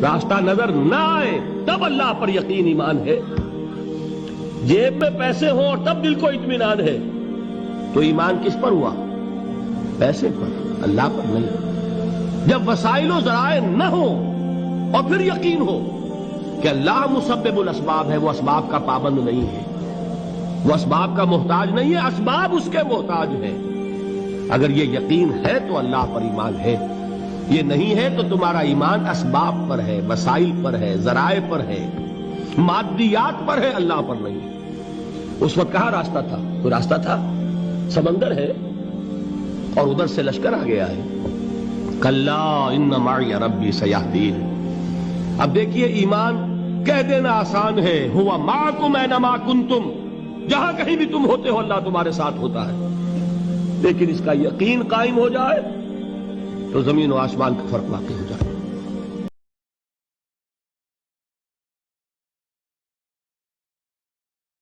راستہ نظر نہ آئے تب اللہ پر یقین ایمان ہے. جیب میں پیسے ہوں اور تب دل کو اطمینان ہے تو ایمان کس پر ہوا؟ پیسے پر، اللہ پر نہیں. جب وسائل و ذرائع نہ ہوں اور پھر یقین ہو کہ اللہ مسبب الاسباب ہے، وہ اسباب کا پابند نہیں ہے، وہ اسباب کا محتاج نہیں ہے، اسباب اس کے محتاج ہیں. اگر یہ یقین ہے تو اللہ پر ایمان ہے، یہ نہیں ہے تو تمہارا ایمان اسباب پر ہے، وسائل پر ہے، ذرائع پر ہے، مادیات پر ہے، اللہ پر نہیں. اس وقت کہاں راستہ تھا؟ کوئی راستہ تھا؟ سمندر ہے اور ادھر سے لشکر آ گیا ہے. کلا ان معی ربی سیہدین. اب دیکھیے ایمان کہہ دینا آسان ہے، ہوا معکم اینما کنتم، جہاں کہیں بھی تم ہوتے ہو اللہ تمہارے ساتھ ہوتا ہے. لیکن اس کا یقین قائم ہو جائے تو زمین و آسمان کا فرق واقع ہے.